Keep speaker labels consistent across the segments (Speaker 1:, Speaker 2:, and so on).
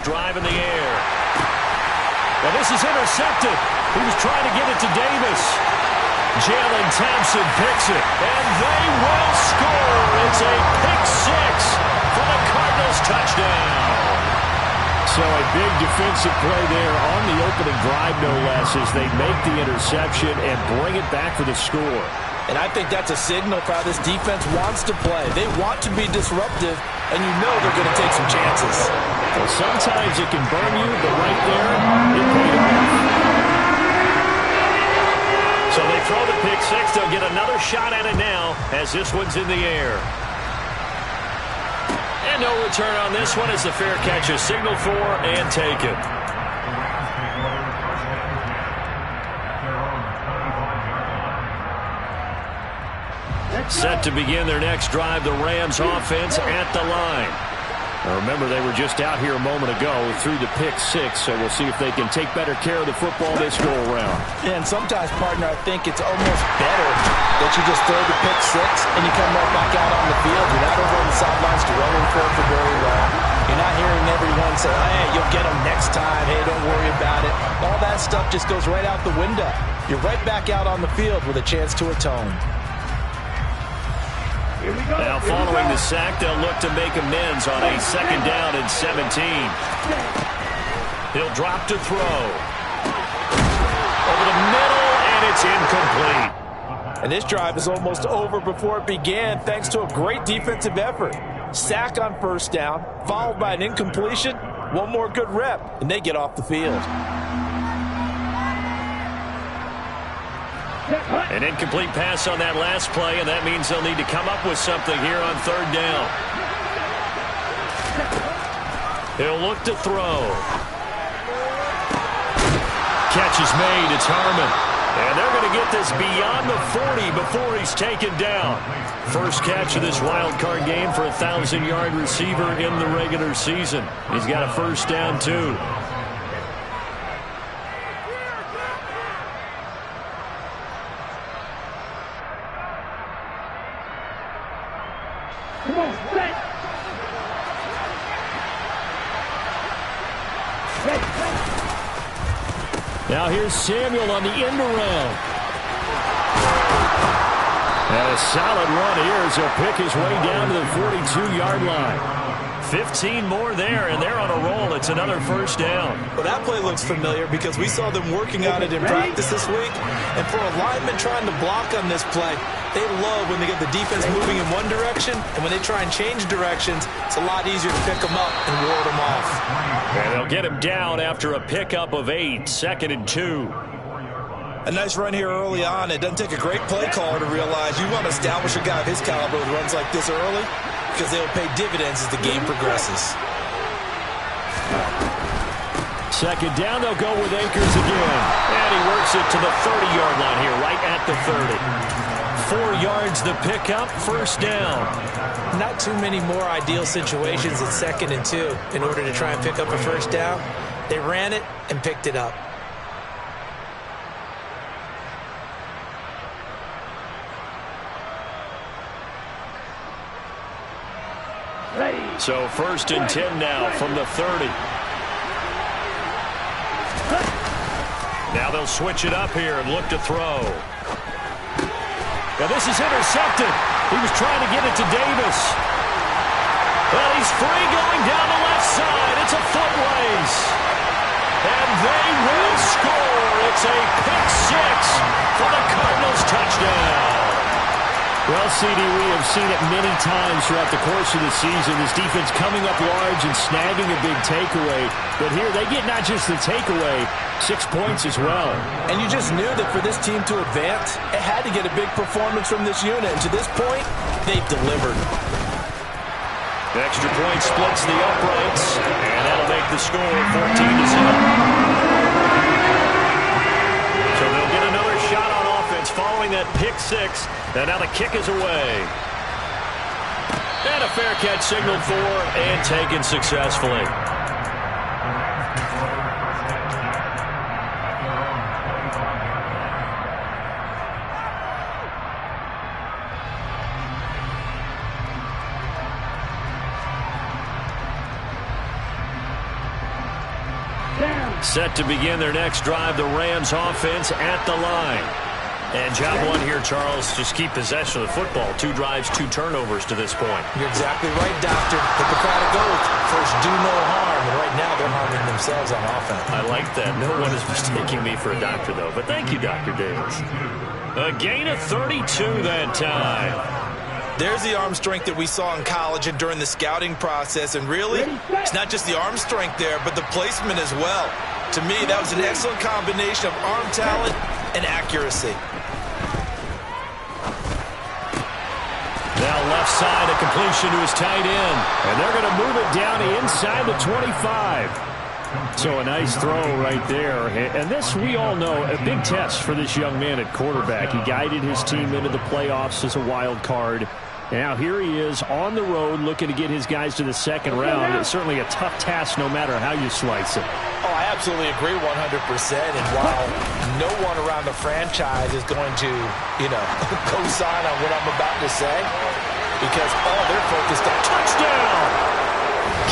Speaker 1: Drive in the air. Now this is intercepted. He was trying to get it to Davis. Jalen Thompson picks it, and they will score. It's a pick six for the Cardinals touchdown. So a big defensive play there on the opening drive, no less, as they make the interception and bring it back for the score.
Speaker 2: And I think that's a signal for how this defense wants to play. They want to be disruptive, and you know they're going to take some chances.
Speaker 1: Well, sometimes it can burn you, but right there, it paid off. So they throw the pick six. They'll get another shot at it now as this one's in the air. And no return on this one as the fair catch is signaled for and taken. Set to begin their next drive, the Rams offense at the line. Now remember, they were just out here a moment ago through the pick six, so we'll see if they can take better care of the football this go-around.
Speaker 2: Yeah, and sometimes, partner, I think it's almost better that you just throw the pick six and you come right back out on the field. You're not over on the sidelines to running for very long. You're not hearing everyone say, hey, you'll get them next time. Hey, don't worry about it. All that stuff just goes right out the window. You're right back out on the field with a chance to atone.
Speaker 1: Now following the sack, they'll look to make amends on a 2nd down and 17. He'll drop to throw. Over the middle, and it's incomplete.
Speaker 2: And this drive is almost over before it began thanks to a great defensive effort. Sack on 1st down, followed by an incompletion. One more good rep, and they get off the field.
Speaker 1: An incomplete pass on that last play, and that means they'll need to come up with something here on 3rd down. He'll look to throw. Catch is made. It's Harmon. And they're going to get this beyond the 40 before he's taken down. First catch of this wild card game for a 1,000-yard receiver in the regular season. He's got a 1st down, too. Now here's Samuel on the end around. And a solid run here as he'll pick his way down to the 42-yard line. 15 more there, and they're on a roll. It's another 1st down.
Speaker 2: Well, that play looks familiar because we saw them working on it in practice this week. And for a lineman trying to block on this play, they love when they get the defense moving in one direction, and when they try and change directions, it's a lot easier to pick them up and ward them off.
Speaker 1: And they'll get him down after a pickup of 8, 2nd and 2.
Speaker 2: A nice run here early on. It doesn't take a great play caller to realize you want to establish a guy of his caliber with runs like this early because they'll pay dividends as the game progresses.
Speaker 1: 2nd down, they'll go with Akers again. And he works it to the 30-yard line here, right at the 30. 4 yards the pickup, 1st down.
Speaker 2: Not too many more ideal situations at 2nd and 2 in order to try and pick up a 1st down. They ran it and picked it up.
Speaker 1: So 1st and 10 now from the 30. Now they'll switch it up here and look to throw. Now this is intercepted. He was trying to get it to Davis. Well, he's free going down the left side. It's a foot race. And they will score. It's a pick six for the Cardinals touchdown. Well, CD, we have seen it many times throughout the course of the season. This defense coming up large and snagging a big takeaway. But here they get not just the takeaway, 6 points as well.
Speaker 2: And you just knew that for this team to advance, it had to get a big performance from this unit. And to this point, they've delivered.
Speaker 1: The extra point splits the uprights, and that'll make the score 14-7. So they'll get another shot on offense following that pick six. And now the kick is away. And a fair catch signaled for and taken successfully. Set to begin their next drive, the Rams offense at the line. And job one here, Charles, just keep possession of the football. 2 drives, 2 turnovers to this point.
Speaker 2: You're exactly right, Doctor. Hippocratic oath. First, do no harm. And right now, they're harming themselves on offense.
Speaker 1: I like that. No one is mistaking me for a doctor, though. But thank you, Dr. Davis. A gain of 32 that time.
Speaker 2: There's the arm strength that we saw in college and during the scouting process. And really, it's not just the arm strength there, but the placement as well. To me, that was an excellent combination of arm talent and accuracy.
Speaker 1: Now left side, a completion to his tight end. And they're going to move it down inside the 25. So a nice throw right there. And this, we all know, a big test for this young man at quarterback. He guided his team into the playoffs as a wild card. Now here he is on the road looking to get his guys to the second round. It's certainly a tough task no matter how you slice it.
Speaker 2: Oh, I absolutely agree 100%. And while no one around the franchise is going to, co-sign on what I'm about to say, because all they're focused on.
Speaker 1: Touchdown!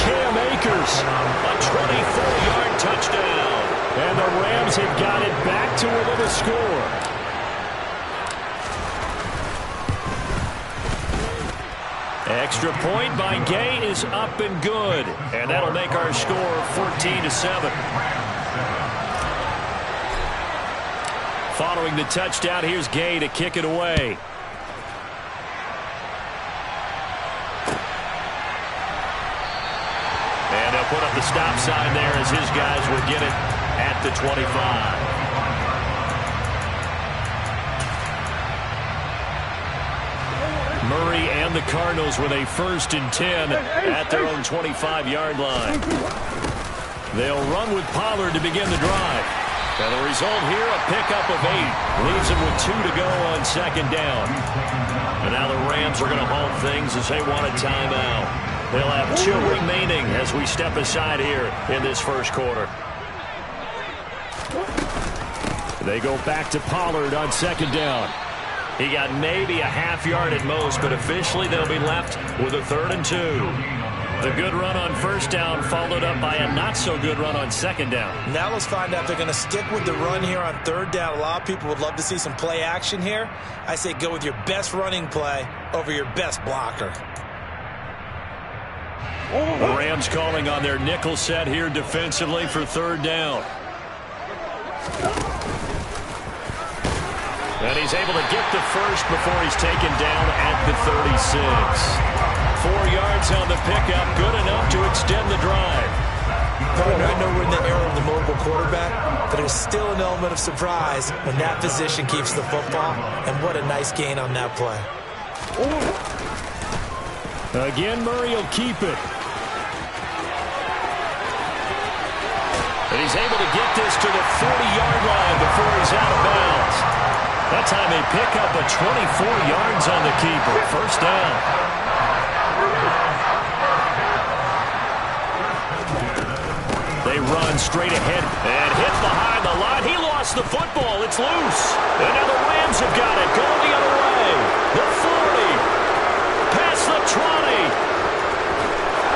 Speaker 1: Cam Akers, a 24-yard touchdown. And the Rams have got it back to within a score. Extra point by Gay is up and good. And that'll make our score 14-7. Following the touchdown, here's Gay to kick it away. And they'll put up the stop sign there as his guys will get it at the 25. Murray and the Cardinals with a 1st and 10 at their own 25-yard line. They'll run with Pollard to begin the drive. And the result here, a pickup of 8. Leaves them with 2 to go on 2nd down. And now the Rams are going to halt things as they want a timeout. They'll have 2 remaining as we step aside here in this first quarter. They go back to Pollard on 2nd down. He got maybe a half yard at most, but officially they'll be left with a 3rd and 2. The good run on 1st down followed up by a not-so-good run on 2nd down.
Speaker 2: Now let's find out if they're going to stick with the run here on 3rd down. A lot of people would love to see some play action here. I say go with your best running play over your best blocker.
Speaker 1: The Rams calling on their nickel set here defensively for 3rd down. And he's able to get the first before he's taken down at the 36. 4 yards on the pickup, good enough to extend the drive.
Speaker 2: I know we're in the era of the mobile quarterback, but there's still an element of surprise when that position keeps the football. And what a nice gain on that play.
Speaker 1: Again, Murray will keep it. And he's able to get this to the 40-yard line before he's out of bounds. That time they pick up a 24 yards on the keeper. 1st down. They run straight ahead and hit behind the line. He lost the football. It's loose. And now the Rams have got it. Going the other way. The 40. Past the 20.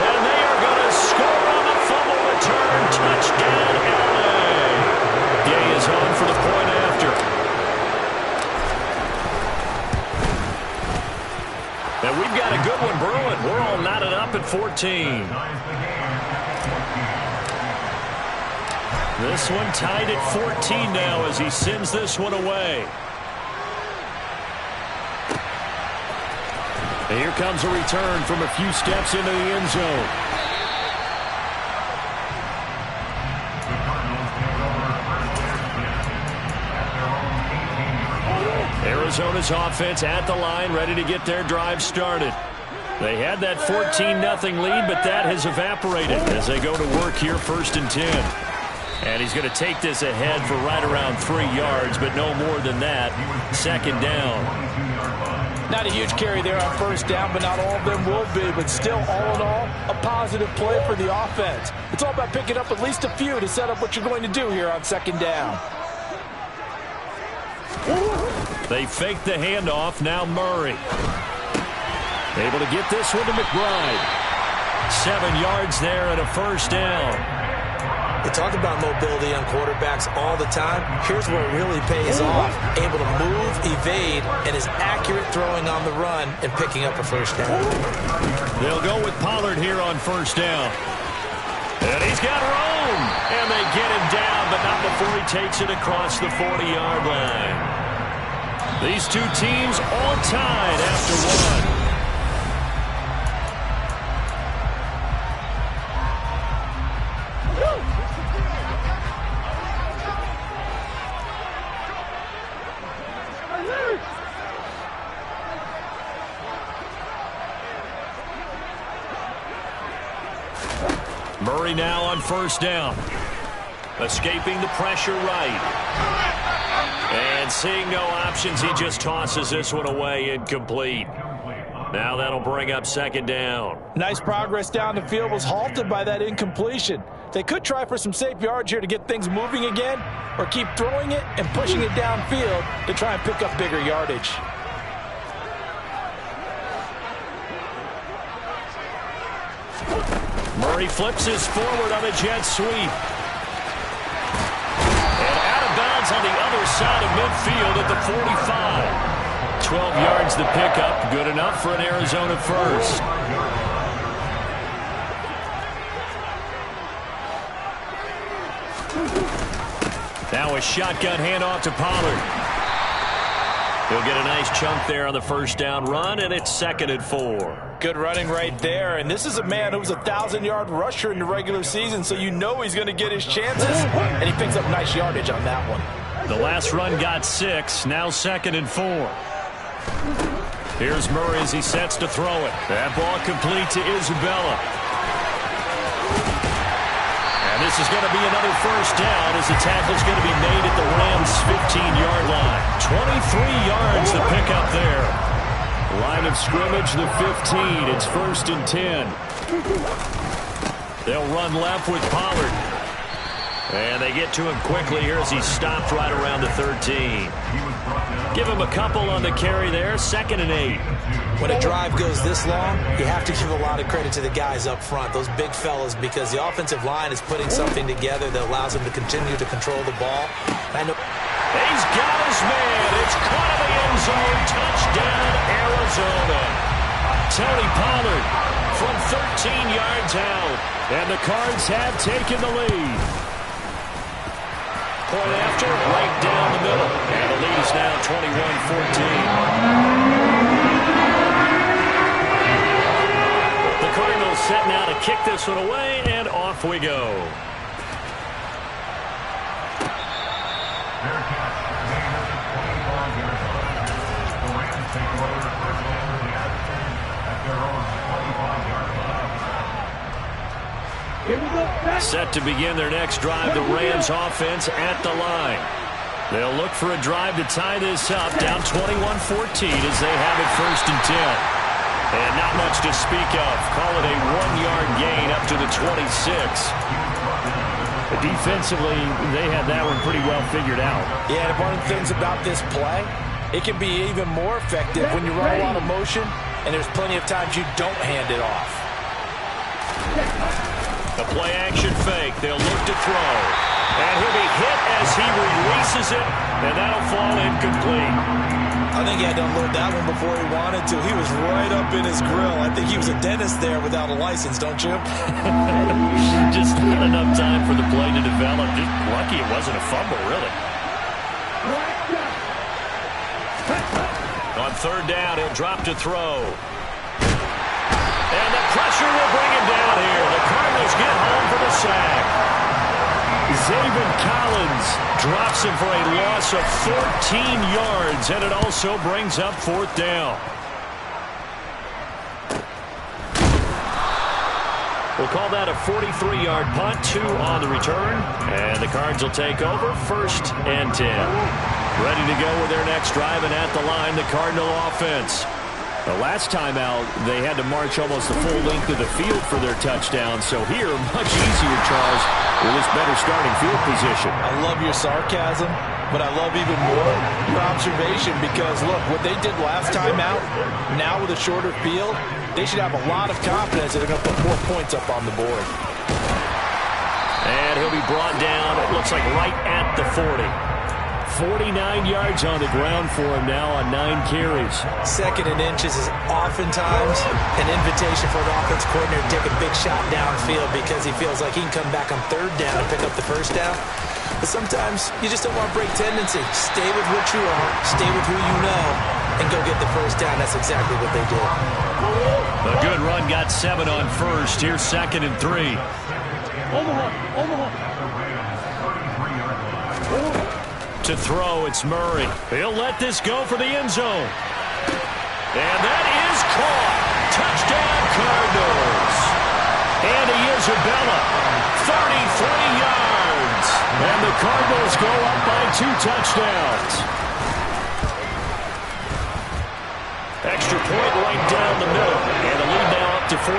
Speaker 1: And they are going to score on the fumble return. Touchdown, LA. Gay is on for the point after. And we've got a good one brewing. We're all knotted up at 14. This one tied at 14 now as he sends this one away. And here comes a return from a few steps into the end zone. Arizona's offense at the line, ready to get their drive started. They had that 14-0 lead, but that has evaporated as they go to work here 1st and 10. And he's going to take this ahead for right around 3 yards, but no more than that. 2nd down.
Speaker 2: Not a huge carry there on 1st down, but not all of them will be. But still, all in all, a positive play for the offense. It's all about picking up at least a few to set up what you're going to do here on 2nd down.
Speaker 1: They fake the handoff. Now Murray. Able to get this one to McBride. 7 yards there and a 1st down.
Speaker 2: talk about mobility on quarterbacks all the time. Here's where it really pays off. Able to move, evade, and is accurate throwing on the run and picking up a first down.
Speaker 1: They'll go with Pollard here on first down. And he's got room. And they get him down, but not before he takes it across the 40-yard line. These two teams all tied after one. Murray now on first down. Escaping the pressure right. And seeing no options, he just tosses this one away, incomplete. Now that'll bring up second down.
Speaker 2: Nice progress down the field, was halted by that incompletion. They could try for some safe yards here to get things moving again, or keep throwing it and pushing it downfield to try and pick up bigger yardage.
Speaker 1: Murray flips his forward on a jet sweep. And out of bounds on the other side of midfield at the 45. 12 yards the pickup. Good enough for an Arizona first. Now a shotgun handoff to Pollard. He'll get a nice chunk there on the first down run, and it's 2nd and 4.
Speaker 2: Good running right there, and this is a man who was a 1,000-yard rusher in the regular season, so you know he's going to get his chances, and he picks up nice yardage on that one.
Speaker 1: The last run got 6, now 2nd and 4. Here's Murray as he sets to throw it. That ball complete to Isabella. And this is going to be another first down as the tackle's going to be made at the Rams' 15-yard line. 23 yards to pick up there. Line of scrimmage, the 15. It's 1st and 10. They'll run left with Pollard. And they get to him quickly here as he's stopped right around the 13. Give him a couple on the carry there. 2nd and 8.
Speaker 2: When a drive goes this long, you have to give a lot of credit to the guys up front, those big fellas, because the offensive line is putting something together that allows them to continue to control the ball.
Speaker 1: He's got his man. It's caught in the end zone. Touchdown, Arizona. Tony Pollard from 13 yards out. And the Cards have taken the lead. Point after, right down the middle. And the lead is now 21-14. The Cardinals set now to kick this one away, and off we go. Set to begin their next drive, the Rams offense at the line. They'll look for a drive to tie this up, down 21-14 as they have it 1st and 10. And not much to speak of. Call it a 1-yard gain up to the 26. Defensively, they had that one pretty well figured out.
Speaker 2: Yeah, and one of the things about this play, it can be even more effective when you run a lot of motion, and there's plenty of times you don't hand it off.
Speaker 1: The play-action fake. They'll look to throw. And he'll be hit as he releases it, and that'll fall incomplete.
Speaker 2: I think he had to unload that one before he wanted to. He was right up in his grill. I think he was a dentist there without a license, don't you?
Speaker 1: Just not enough time for the play to develop. Just lucky it wasn't a fumble, really. On 3rd down, he'll drop to throw. And the pressure will bring him down here. The Cardinals get home for the sack. Zaven Collins drops him for a loss of 14 yards, and it also brings up 4th down. We'll call that a 43-yard punt, 2 on the return, and the Cards will take over 1st and 10. Ready to go with their next drive, and at the line, the Cardinal offense. The last time out, they had to march almost the full length of the field for their touchdown. So here, much easier, Charles, with this better starting field position.
Speaker 2: I love your sarcasm, but I love even more your observation because, look, what they did last time out, now with a shorter field, they should have a lot of confidence that they're going to put more points up on the board.
Speaker 1: And he'll be brought down, it looks like right at the 40. 49 yards on the ground for him now on 9 carries.
Speaker 2: Second and inches is oftentimes an invitation for an offense coordinator to take a big shot downfield because he feels like he can come back on third down and pick up the first down. But sometimes you just don't want to break tendency. Stay with what you are, stay with who you know, and go get the first down. That's exactly what they did.
Speaker 1: A good run, got 7 on first. Here's 2nd and 3. To throw, it's Murray. He'll let this go for the end zone. And that is caught. Touchdown, Cardinals. Andy Isabella, 33 yards. And the Cardinals go up by 2 touchdowns. Extra point right down the middle. And the lead now up to 14.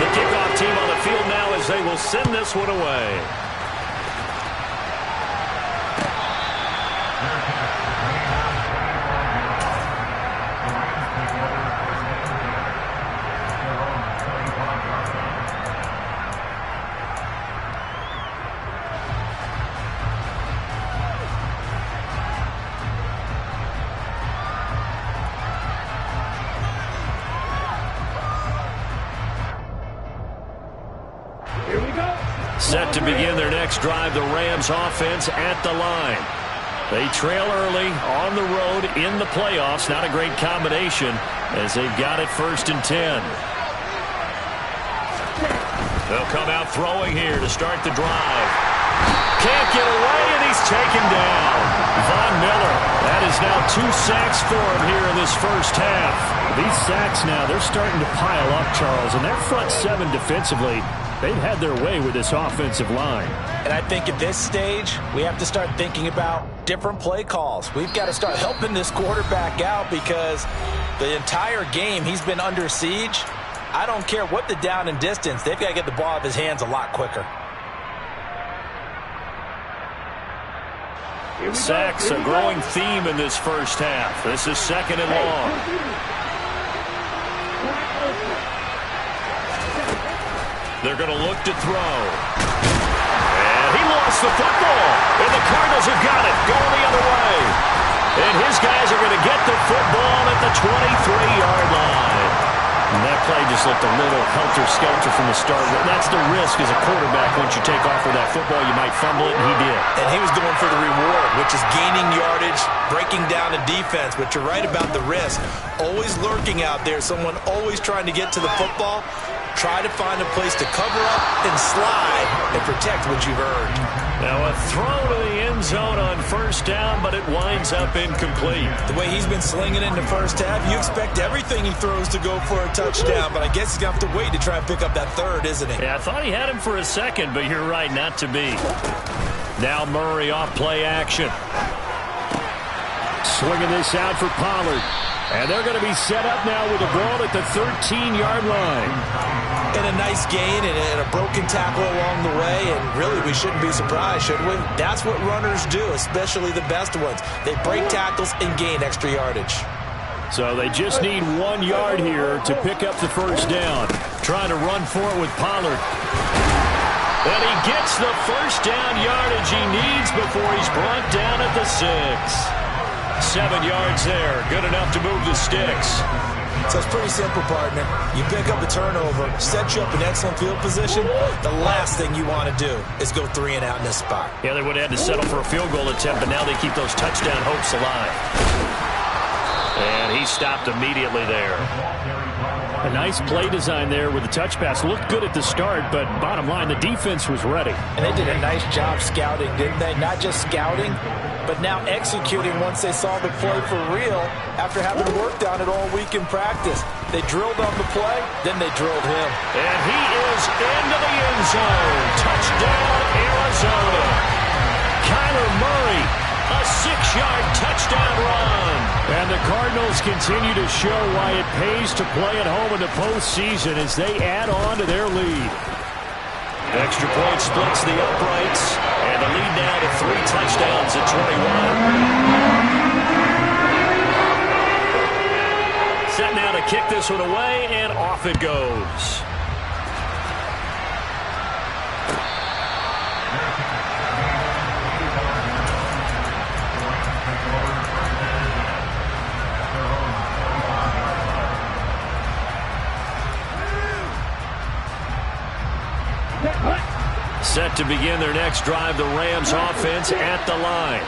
Speaker 1: The kickoff team on the field now as they will send this one away. Set to begin their next drive, the Rams offense at the line. They trail early on the road in the playoffs. Not a great combination as they've got it 1st and 10. They'll come out throwing here to start the drive. Can't get away, and he's taken down. Von Miller. That is now 2 sacks for him here in this first half. These sacks now, they're starting to pile up, Charles, and that front 7 defensively, they've had their way with this offensive line.
Speaker 2: And I think at this stage, we have to start thinking about different play calls. We've got to start helping this quarterback out because the entire game he's been under siege. I don't care what the down and distance. They've got to get the ball out of his hands a lot quicker.
Speaker 1: Sacks, a growing theme in this first half. This is 2nd and long. They're going to look to throw. And he lost the football. And the Cardinals have got it. Going the other way. And his guys are going to get the football at the 23-yard line. And that play just looked a little helter-skelter from the start. That's the risk as a quarterback. Once you take off with that football, you might fumble it, and he did.
Speaker 2: And he was going for the reward, which is gaining yardage, breaking down a defense. But you're right about the risk. Always lurking out there, someone always trying to get to the football. Try to find a place to cover up and slide and protect what you've earned.
Speaker 1: Now a throw to the end zone on 1st down, but it winds up incomplete.
Speaker 2: The way he's been slinging in the first half, you expect everything he throws to go for a touchdown, but I guess he's going to have to wait to try and pick up that 3rd, isn't he?
Speaker 1: Yeah, I thought he had him for a second, but you're right, not to be. Now Murray off play action. Swinging this out for Pollard. And they're going to be set up now with a ball at the 13-yard line.
Speaker 2: And a nice gain and a broken tackle along the way. And really, we shouldn't be surprised, should we? That's what runners do, especially the best ones. They break tackles and gain extra yardage.
Speaker 1: So they just need 1 yard here to pick up the first down. Trying to run for it with Pollard. And he gets the first down yardage he needs before he's brought down at the 6. 7 yards there. Good enough to move the sticks.
Speaker 2: So it's pretty simple, partner. You pick up a turnover, set you up in excellent field position. The last thing you want to do is go 3 and out in this spot.
Speaker 1: Yeah, they would have had to settle for a field goal attempt, but now they keep those touchdown hopes alive. And he stopped immediately there. A nice play design there with the touch pass. Looked good at the start, but bottom line, the defense was ready.
Speaker 2: And they did a nice job scouting, didn't they? Not just scouting, but now executing once they saw the play for real after having worked on it all week in practice. They drilled on the play, then they drilled him.
Speaker 1: And he is into the end zone. Touchdown, Arizona. Kyler Murray, a 6-yard touchdown run. And the Cardinals continue to show why it pays to play at home in the postseason as they add on to their lead. Extra point splits the uprights, and the lead now to 3 touchdowns at 21. Set now to to kick this one away, and off it goes. Set to begin their next drive, the Rams offense at the line.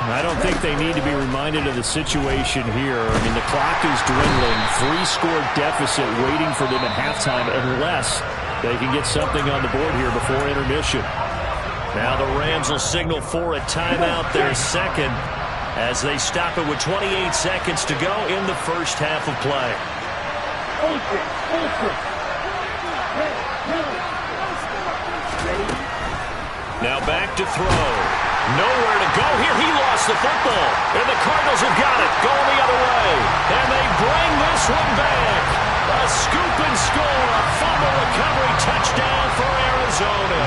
Speaker 1: I don't think they need to be reminded of the situation here. I mean, the clock is dwindling. 3-score deficit waiting for them at halftime unless they can get something on the board here before intermission. Now the Rams will signal for a timeout, their second, as they stop it with 28 seconds to go in the first half of play. Now back to throw. Nowhere to go here. He lost the football. And the Cardinals have got it. Going the other way. And they bring this one back. A scoop and score. A fumble recovery touchdown for Arizona.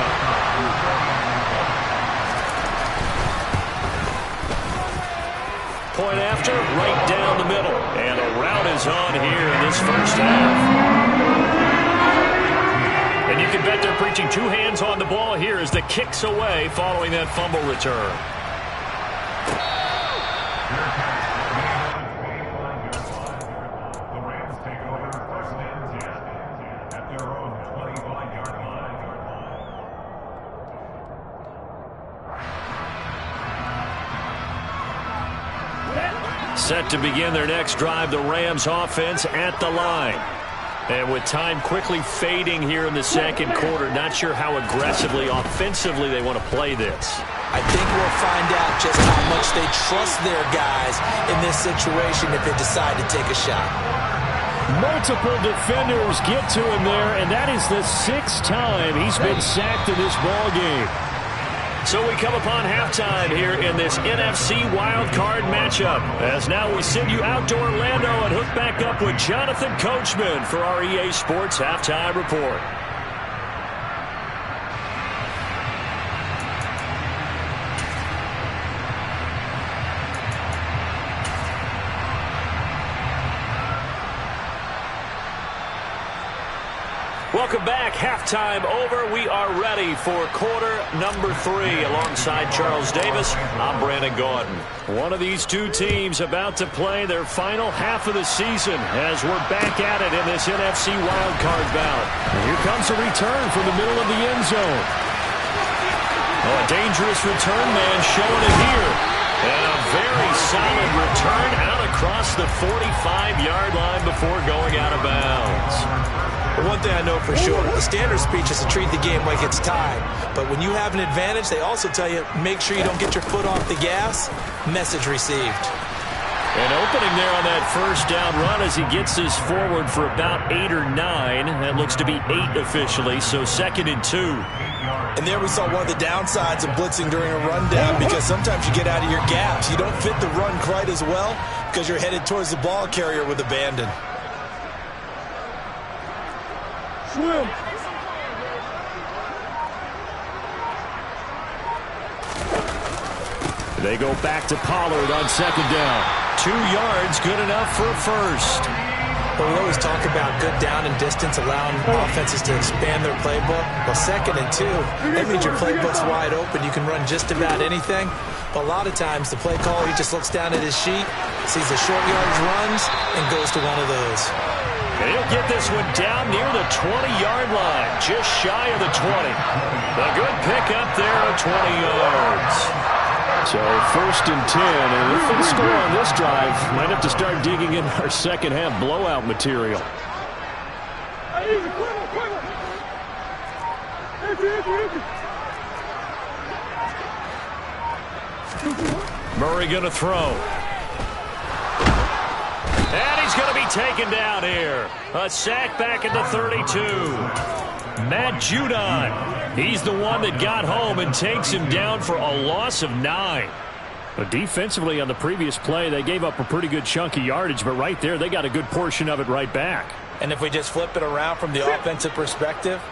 Speaker 1: Point after, right down the middle. And a rout is on here in this first half. And you can bet they're preaching two hands on the ball here as the kick's away following that fumble return.
Speaker 3: The Rams take over first and 10 at their own 25-yard line.
Speaker 1: Set to begin their next drive, the Rams offense at the line. And with time quickly fading here in the second quarter, not sure how aggressively, offensively they want to play this.
Speaker 2: I think we'll find out just how much they trust their guys in this situation if they decide to take a shot.
Speaker 1: Multiple defenders get to him there, and that is the 6th time he's been sacked in this ball game. So we come upon halftime here in this NFC wildcard matchup. As now we send you out to Orlando and hook back up with Jonathan Coachman for our EA Sports Halftime Report. Welcome back. Halftime over. We are ready for quarter number 3. Alongside Charles Davis, I'm Brandon Gaudin. One of these two teams about to play their final half of the season as we're back at it in this NFC wildcard bout. And here comes a return from the middle of the end zone. Oh, a dangerous return man showing it here. And a very solid return out across the 45-yard line before going out of bounds.
Speaker 2: One thing I know for sure, the standard speech is to treat the game like it's tied. But when you have an advantage, they also tell you, make sure you don't get your foot off the gas. Message received.
Speaker 1: An opening there on that first down run as he gets this forward for about 8 or 9. That looks to be 8 officially, so 2nd and 2.
Speaker 2: And there we saw one of the downsides of blitzing during a rundown, because sometimes you get out of your gaps. You don't fit the run quite as well because you're headed towards the ball carrier with abandon. Swim.
Speaker 1: They go back to Pollard on 2nd down. 2 yards, good enough for a first.
Speaker 2: Well, we always talk about good down and distance, allowing offenses to expand their playbook. Well, 2nd and 2, that means your playbook's wide open. You can run just about anything. But a lot of times, the play caller, he just looks down at his sheet, sees the short yardage runs, and goes to one of those.
Speaker 1: And he'll get this one down near the 20-yard line, just shy of the 20. A good pickup there of 20 yards. So 1st and 10, and if they score on this drive, might have to start digging in our second half blowout material. Murray going to throw. And he's going to be taken down here. A sack back at the 32. Matt Judon. He's the one that got home and takes him down for a loss of 9. But defensively on the previous play, they gave up a pretty good chunk of yardage, but right there, they got a good portion of it right back.
Speaker 2: And if we just flip it around from the offensive perspective,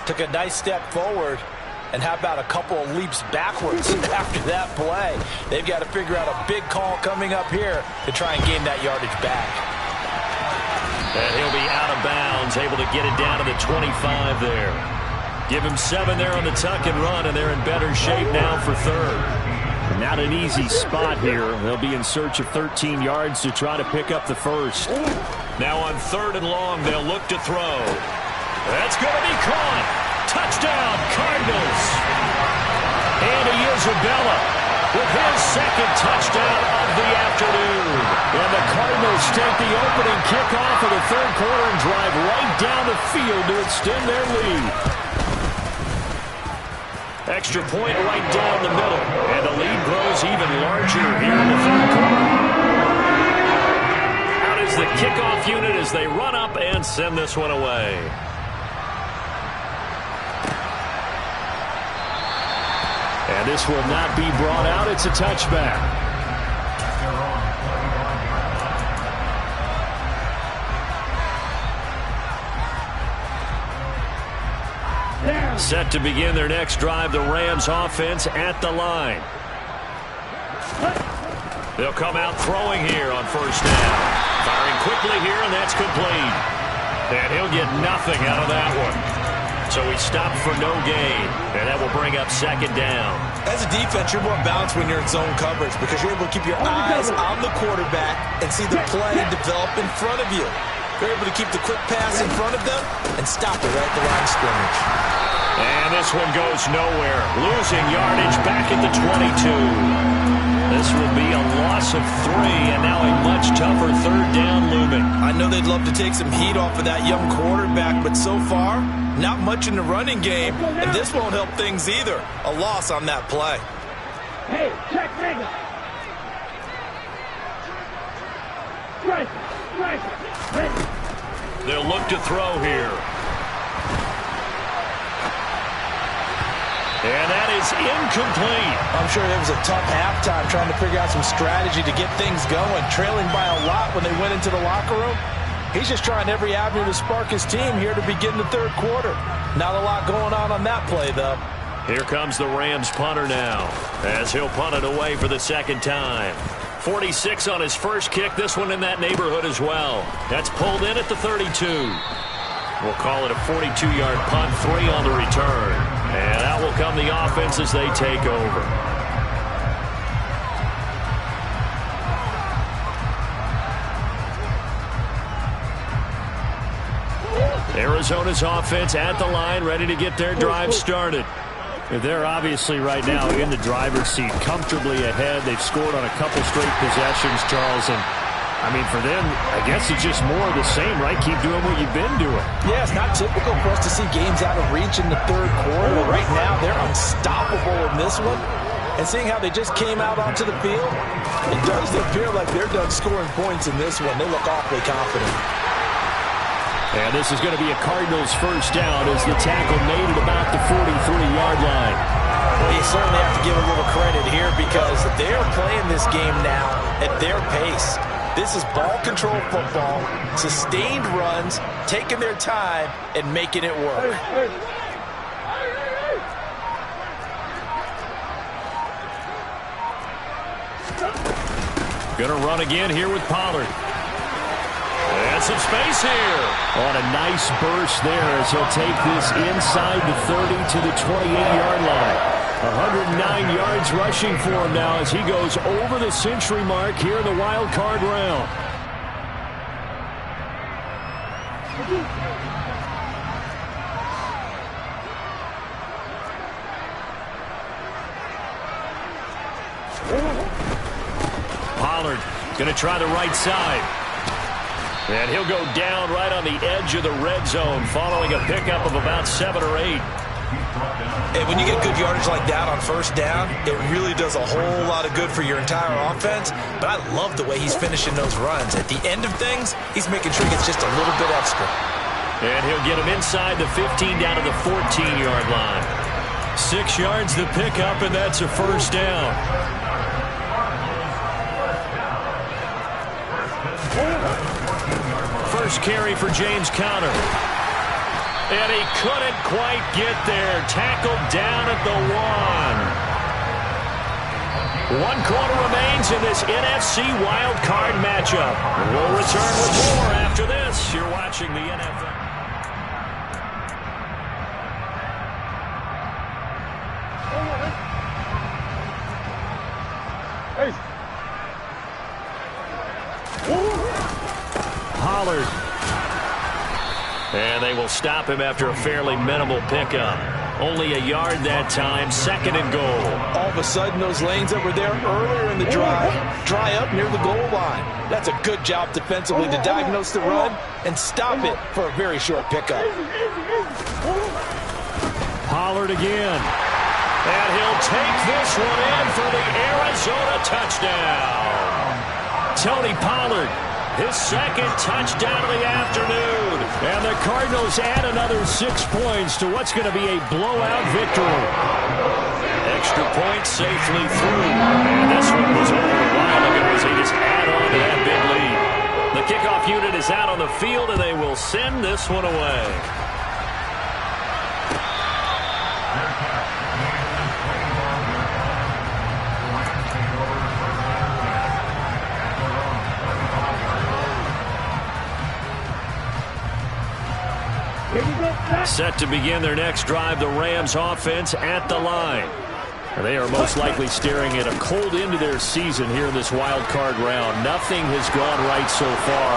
Speaker 2: took a nice step forward, and how about a couple of leaps backwards after that play? They've got to figure out a big call coming up here to try and gain that yardage back.
Speaker 1: And he'll be out of bounds, able to get it down to the 25 there. Give him 7 there on the tuck and run, and they're in better shape now for third. Not an easy spot here. They'll be in search of 13 yards to try to pick up the first. Now on 3rd and long, they'll look to throw. That's going to be caught. Touchdown, Cardinals. Andy Isabella with his second touchdown of the afternoon. And the Cardinals take the opening kickoff of the 3rd quarter and drive right down the field to extend their lead. Extra point right down the middle. And the lead grows even larger here in the 3rd quarter. Out is the kickoff unit as they run up and send this one away. And this will not be brought out. It's a touchback. Set to begin their next drive, the Rams offense at the line. They'll come out throwing here on 1st down. Firing quickly here, and that's complete. And he'll get nothing out of that one. So he stopped for no gain, and that will bring up 2nd down.
Speaker 2: As a defense, you're more balanced when you're in zone coverage because you're able to keep your eyes on the quarterback and see the play develop in front of you. You're able to keep the quick pass in front of them and stop it right at the line of scrimmage.
Speaker 1: And this one goes nowhere. Losing yardage back at the 22. This will be a loss of 3, and now a much tougher 3rd down looming.
Speaker 2: I know they'd love to take some heat off of that young quarterback, but so far, not much in the running game, and this won't help things either. A loss on that play.
Speaker 4: Hey, check nigga. Right.
Speaker 1: They'll look to throw here. And that is incomplete.
Speaker 2: I'm sure it was a tough halftime trying to figure out some strategy to get things going, trailing by a lot when they went into the locker room. He's just trying every avenue to spark his team here to begin the 3rd quarter. Not a lot going on that play, though.
Speaker 1: Here comes the Rams punter now, as he'll punt it away for the 2nd time. 46 on his first kick, this one in that neighborhood as well. That's pulled in at the 32. We'll call it a 42-yard punt, 3 on the return. And out will come the offense as they take over. Arizona's offense at the line, ready to get their drive started. They're obviously right now in the driver's seat, comfortably ahead. They've scored on a couple straight possessions, Charles, and I mean, for them, I guess it's just more of the same, right? Keep doing what you've been doing.
Speaker 2: Yeah, it's not typical for us to see games out of reach in the 3rd quarter. Right now, they're unstoppable in this one. And seeing how they just came out onto the field, it does appear like they're done scoring points in this one. They look awfully confident.
Speaker 1: And this is going to be a Cardinals 1st down as the tackle made at about the 43-yard line.
Speaker 2: Well, you certainly have to give a little credit here because they're playing this game now at their pace. This is ball control football, sustained runs, taking their time, and making it work.
Speaker 1: Going to run again here with Pollard. And some space here. On a nice burst there as he'll take this inside the 30 to the 28-yard line. 109 yards rushing for him now as he goes over the century mark here in the wild card round. Pollard going to try the right side. And he'll go down right on the edge of the red zone following a pickup of about 7 or 8.
Speaker 2: And when you get good yardage like that on 1st down, it really does a whole lot of good for your entire offense. But I love the way he's finishing those runs. At the end of things, he's making sure he gets just a little bit extra.
Speaker 1: And he'll get him inside the 15 down to the 14-yard line. 6 yards to pick up, and that's a 1st down. First carry for James Conner. And he couldn't quite get there. Tackled down at the 1. 1 quarter remains in this NFC Wild Card matchup. We'll return with more after this. You're watching the NFL. Pollard. And they will stop him after a fairly minimal pickup. Only a yard that time, 2nd and goal.
Speaker 2: All of a sudden, those lanes that were there earlier in the drive dry up near the goal line. That's a good job defensively to diagnose the run and stop it for a very short pickup.
Speaker 1: Pollard again. And he'll take this one in for the Arizona touchdown. Tony Pollard, his 2nd touchdown of the afternoon. And the Cardinals add another 6 points to what's going to be a blowout victory. Extra point safely through. And this one was over a while ago as they just add on to that big lead. The kickoff unit is out on the field, and they will send this one away. Set to begin their next drive, the Rams offense at the line. They are most likely staring at a cold end to their season here in this wild card round. Nothing has gone right so far,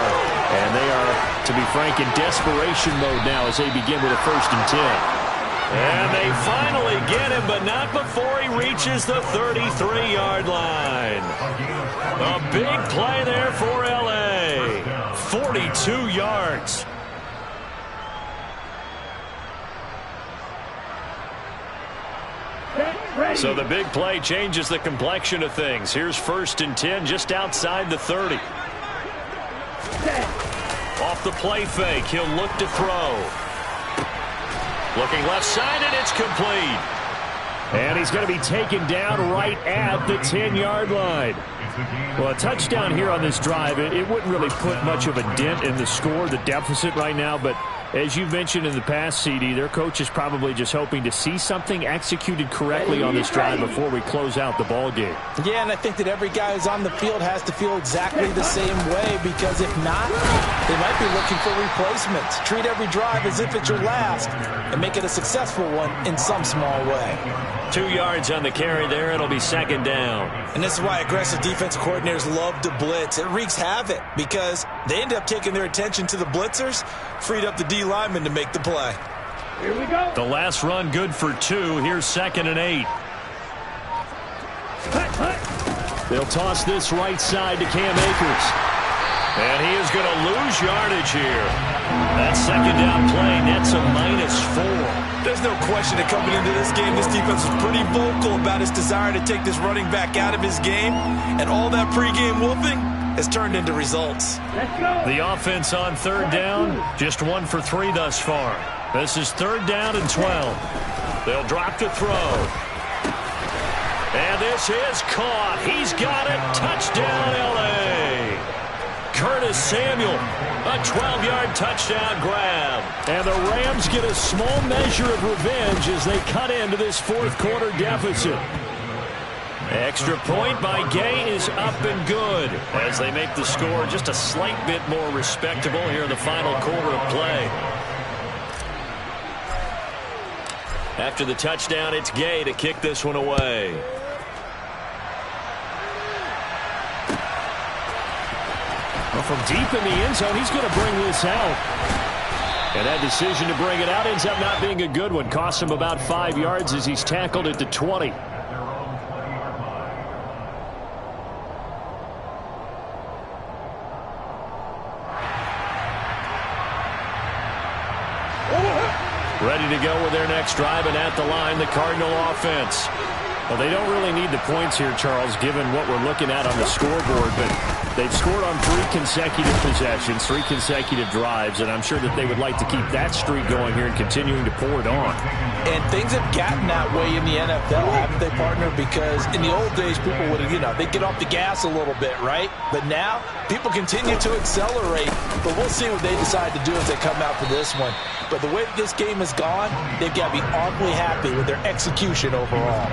Speaker 1: and they are, to be frank, in desperation mode now as they begin with a 1st and 10. And they finally get him, but not before he reaches the 33-yard line. A big play there for L.A. 42 yards. So the big play changes the complexion of things. Here's 1st and 10 just outside the 30. Off the play fake, he'll look to throw. Looking left side, and it's complete. And he's going to be taken down right at the 10-yard line. Well, a touchdown here on this drive, it wouldn't really put much of a dent in the score, the deficit right now, but as you've mentioned in the past, CD, their coach is probably just hoping to see something executed correctly on this drive before we close out the ball game.
Speaker 2: Yeah, and I think that every guy who's on the field has to feel exactly the same way, because if not, they might be looking for replacements. Treat every drive as if it's your last and make it a successful one in some small way.
Speaker 1: 2 yards on the carry there. It'll be 2nd down.
Speaker 2: And this is why aggressive defensive coordinators love to blitz. It wreaks havoc because they end up taking their attention to the blitzers, freed up the D lineman to make the play.
Speaker 4: Here we go.
Speaker 1: The last run good for 2. Here's 2nd and 8. They'll toss this right side to Cam Akers. And he is going to lose yardage here. That 2nd down play nets a -4.
Speaker 2: There's no question that coming into this game, this defense was pretty vocal about its desire to take this running back out of his game. And all that pregame wolfing has turned into results.
Speaker 4: Let's go.
Speaker 1: The offense on 3rd down, just 1 for 3 thus far. This is 3rd down and 12. They'll drop to throw. And this is caught. He's got it. Touchdown, L.A. Curtis Samuel, a 12-yard touchdown grab. And the Rams get a small measure of revenge as they cut into this 4th quarter deficit. Extra point by Gay is up and good as they make the score just a slight bit more respectable here in the final quarter of play. After the touchdown, it's Gay to kick this one away. Well, from deep in the end zone, he's going to bring this out. And that decision to bring it out ends up not being a good one. Costs him about 5 yards as he's tackled at the 20. Ready to go with their next drive, and at the line, the Cardinal offense. Well, they don't really need the points here, Charles, given what we're looking at on the scoreboard, but They've scored on 3 consecutive possessions, 3 consecutive drives, and I'm sure that they would like to keep that streak going here and continuing to pour it on.
Speaker 2: And things have gotten that way in the NFL, haven't they, partner? Because in the old days, people would have, they'd get off the gas a little bit, right? But now, people continue to accelerate. But we'll see what they decide to do as they come out for this one. But the way that this game has gone, they've got to be awfully happy with their execution overall.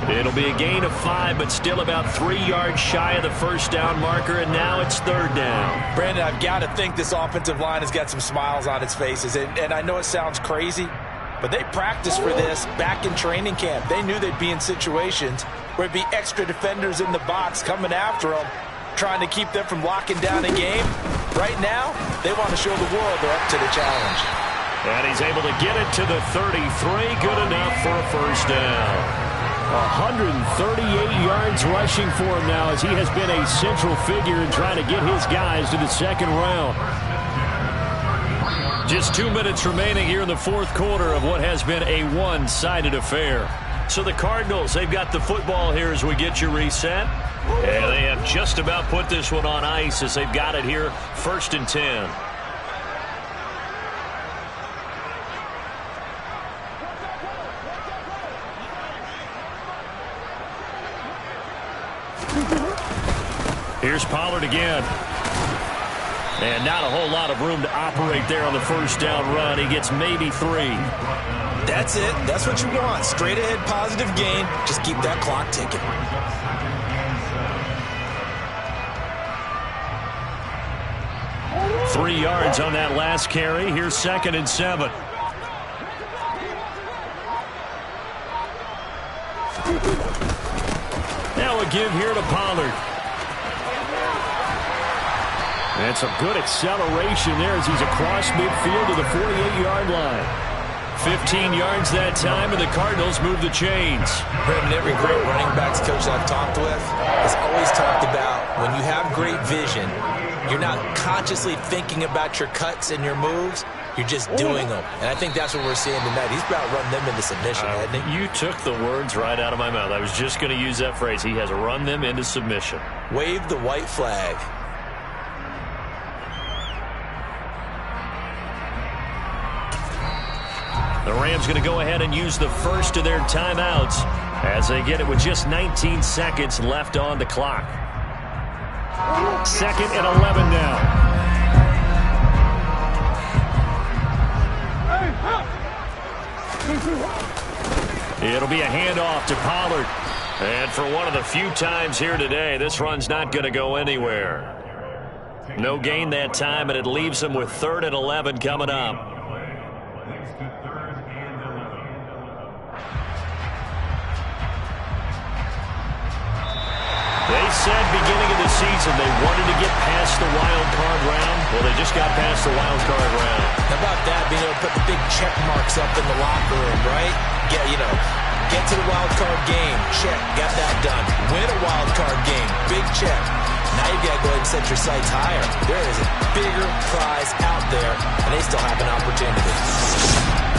Speaker 1: It'll be a gain of 5, but still about 3 yards shy of the first down marker, and now it's 3rd down.
Speaker 2: Brandon, I've got to think this offensive line has got some smiles on its faces. And I know it sounds crazy, but they practiced for this back in training camp. They knew they'd be in situations where it'd be extra defenders in the box coming after them, trying to keep them from locking down a game. Right now, they want to show the world they're up to the challenge.
Speaker 1: And he's able to get it to the 33. Good enough for a first down. 138 yards rushing for him now as he has been a central figure in trying to get his guys to the second round. Just 2 minutes remaining here in the 4th quarter of what has been a one-sided affair. So the Cardinals, they've got the football here as we get you reset. And they have just about put this one on ice as they've got it here, 1st and 10. Here's Pollard again. And not a whole lot of room to operate there on the first down run. He gets maybe 3.
Speaker 2: That's it. That's what you want. Straight ahead positive gain. Just keep that clock ticking.
Speaker 1: Three yards on that last carry. Here's 2nd and 7. Now a give here to Pollard. And some good acceleration there as he's across midfield to the 48-yard line. 15 yards that time, and the Cardinals move the chains.
Speaker 2: Brandon, every great running backs coach I've talked with has always talked about when you have great vision, you're not consciously thinking about your cuts and your moves. You're just doing them. And I think that's what we're seeing tonight. He's about run them into submission, hasn't he?
Speaker 1: You took the words right out of my mouth. I was just going to use that phrase. He has run them into submission.
Speaker 2: Wave the white flag.
Speaker 1: The Rams going to go ahead and use the first of their timeouts as they get it with just 19 seconds left on the clock. 2nd and 11 now. It'll be a handoff to Pollard. And for one of the few times here today, this run's not going to go anywhere. No gain that time, and it leaves them with 3rd and 11 coming up. They said beginning of the season they wanted to get past the wild card round. Well, they just got past the wild card round.
Speaker 2: How about that, being able to put the big check marks up in the locker room, right? Yeah, get to the wild card game. Check, got that done. Win a wild card game. Big check. Now you got to go ahead and set your sights higher. There is a bigger prize out there, and they still have an opportunity.